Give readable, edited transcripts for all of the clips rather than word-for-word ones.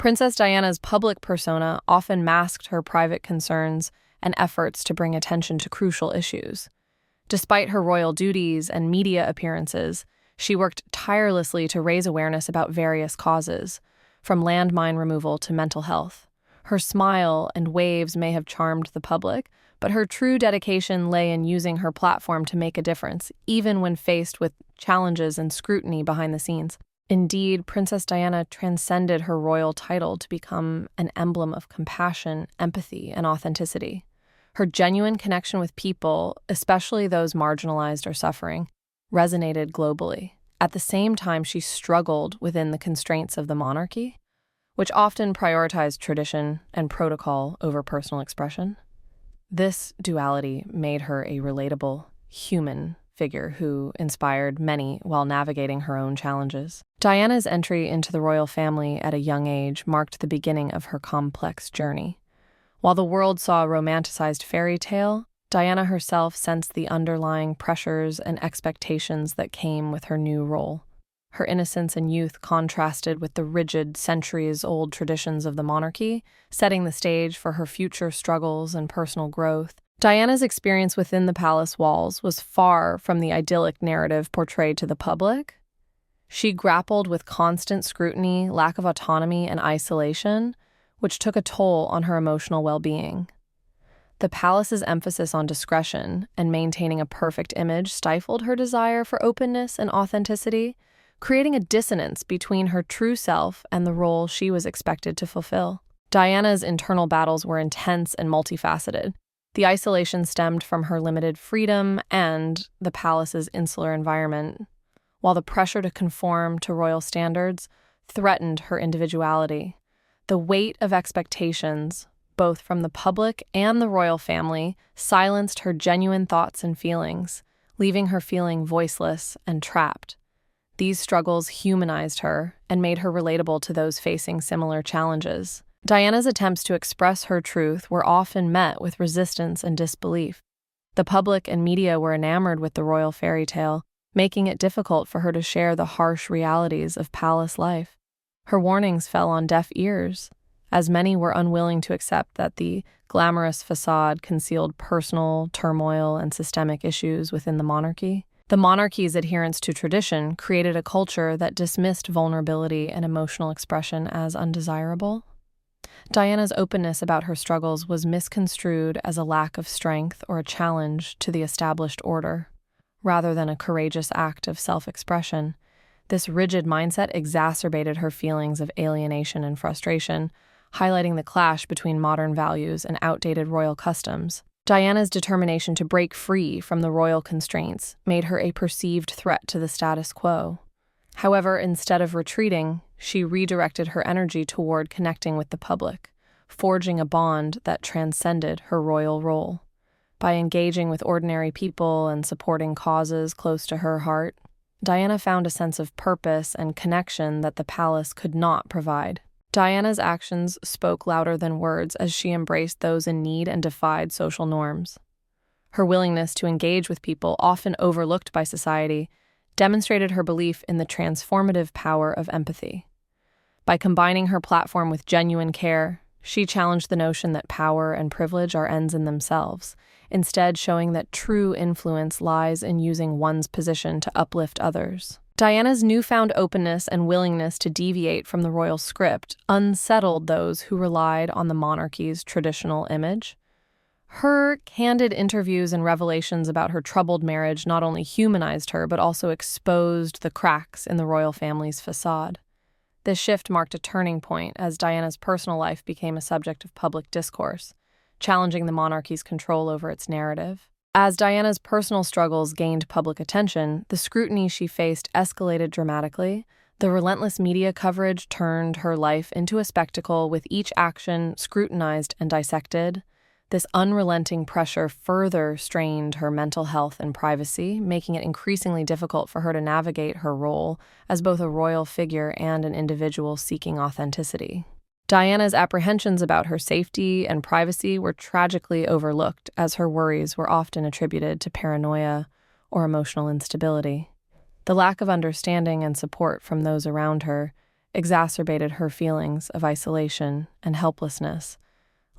Princess Diana's public persona often masked her private concerns and efforts to bring attention to crucial issues. Despite her royal duties and media appearances, she worked tirelessly to raise awareness about various causes, from landmine removal to mental health. Her smile and waves may have charmed the public, but her true dedication lay in using her platform to make a difference, even when faced with challenges and scrutiny behind the scenes. Indeed, Princess Diana transcended her royal title to become an emblem of compassion, empathy, and authenticity. Her genuine connection with people, especially those marginalized or suffering, resonated globally. At the same time, she struggled within the constraints of the monarchy, which often prioritized tradition and protocol over personal expression. This duality made her a relatable, human figure who inspired many while navigating her own challenges. Diana's entry into the royal family at a young age marked the beginning of her complex journey. While the world saw a romanticized fairy tale, Diana herself sensed the underlying pressures and expectations that came with her new role. Her innocence and youth contrasted with the rigid, centuries-old traditions of the monarchy, setting the stage for her future struggles and personal growth. Diana's experience within the palace walls was far from the idyllic narrative portrayed to the public. She grappled with constant scrutiny, lack of autonomy, and isolation, which took a toll on her emotional well-being. The palace's emphasis on discretion and maintaining a perfect image stifled her desire for openness and authenticity, creating a dissonance between her true self and the role she was expected to fulfill. Diana's internal battles were intense and multifaceted. The isolation stemmed from her limited freedom and the palace's insular environment, while the pressure to conform to royal standards threatened her individuality. The weight of expectations, both from the public and the royal family, silenced her genuine thoughts and feelings, leaving her feeling voiceless and trapped. These struggles humanized her and made her relatable to those facing similar challenges. Diana's attempts to express her truth were often met with resistance and disbelief. The public and media were enamored with the royal fairy tale, making it difficult for her to share the harsh realities of palace life. Her warnings fell on deaf ears, as many were unwilling to accept that the glamorous facade concealed personal turmoil and systemic issues within the monarchy. The monarchy's adherence to tradition created a culture that dismissed vulnerability and emotional expression as undesirable. Diana's openness about her struggles was misconstrued as a lack of strength or a challenge to the established order, rather than a courageous act of self-expression. This rigid mindset exacerbated her feelings of alienation and frustration, highlighting the clash between modern values and outdated royal customs. Diana's determination to break free from the royal constraints made her a perceived threat to the status quo. However, instead of retreating, she redirected her energy toward connecting with the public, forging a bond that transcended her royal role. By engaging with ordinary people and supporting causes close to her heart, Diana found a sense of purpose and connection that the palace could not provide. Diana's actions spoke louder than words as she embraced those in need and defied social norms. Her willingness to engage with people, often overlooked by society, demonstrated her belief in the transformative power of empathy. By combining her platform with genuine care, she challenged the notion that power and privilege are ends in themselves, instead showing that true influence lies in using one's position to uplift others. Diana's newfound openness and willingness to deviate from the royal script unsettled those who relied on the monarchy's traditional image. Her candid interviews and revelations about her troubled marriage not only humanized her, but also exposed the cracks in the royal family's facade. This shift marked a turning point as Diana's personal life became a subject of public discourse, challenging the monarchy's control over its narrative. As Diana's personal struggles gained public attention, the scrutiny she faced escalated dramatically. The relentless media coverage turned her life into a spectacle, with each action scrutinized and dissected. This unrelenting pressure further strained her mental health and privacy, making it increasingly difficult for her to navigate her role as both a royal figure and an individual seeking authenticity. Diana's apprehensions about her safety and privacy were tragically overlooked, as her worries were often attributed to paranoia or emotional instability. The lack of understanding and support from those around her exacerbated her feelings of isolation and helplessness,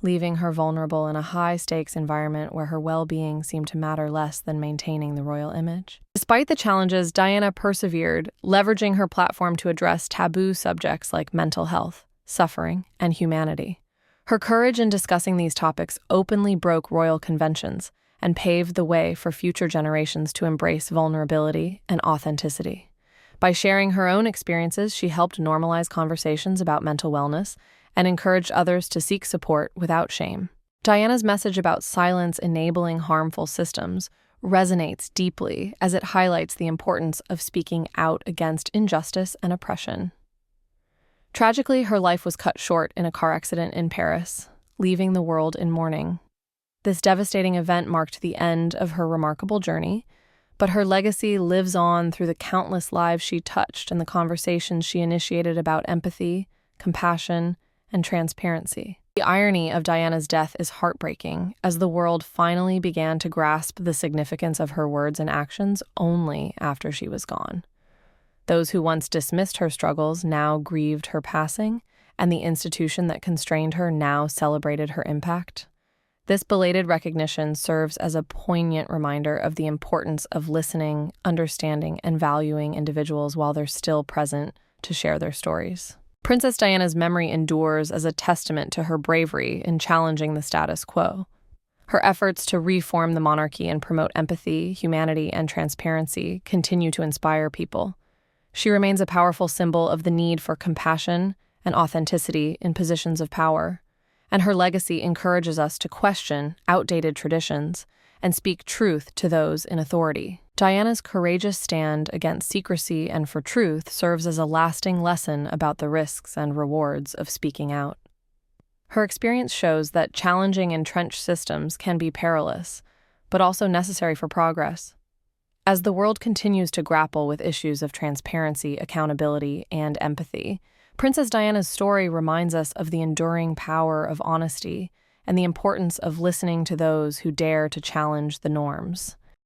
leaving her vulnerable in a high-stakes environment where her well-being seemed to matter less than maintaining the royal image. Despite the challenges, Diana persevered, leveraging her platform to address taboo subjects like mental health, suffering, and humanity. Her courage in discussing these topics openly broke royal conventions and paved the way for future generations to embrace vulnerability and authenticity. By sharing her own experiences, she helped normalize conversations about mental wellness and encouraged others to seek support without shame. Diana's message about silence enabling harmful systems resonates deeply as it highlights the importance of speaking out against injustice and oppression. Tragically, her life was cut short in a car accident in Paris, leaving the world in mourning. This devastating event marked the end of her remarkable journey, but her legacy lives on through the countless lives she touched and the conversations she initiated about empathy, compassion, and transparency. The irony of Diana's death is heartbreaking, as the world finally began to grasp the significance of her words and actions only after she was gone. Those who once dismissed her struggles now grieved her passing, and the institution that constrained her now celebrated her impact. This belated recognition serves as a poignant reminder of the importance of listening, understanding, and valuing individuals while they're still present to share their stories. Princess Diana's memory endures as a testament to her bravery in challenging the status quo. Her efforts to reform the monarchy and promote empathy, humanity, and transparency continue to inspire people. She remains a powerful symbol of the need for compassion and authenticity in positions of power, and her legacy encourages us to question outdated traditions and speak truth to those in authority. Diana's courageous stand against secrecy and for truth serves as a lasting lesson about the risks and rewards of speaking out. Her experience shows that challenging entrenched systems can be perilous, but also necessary for progress. As the world continues to grapple with issues of transparency, accountability, and empathy, Princess Diana's story reminds us of the enduring power of honesty and the importance of listening to those who dare to challenge the norms.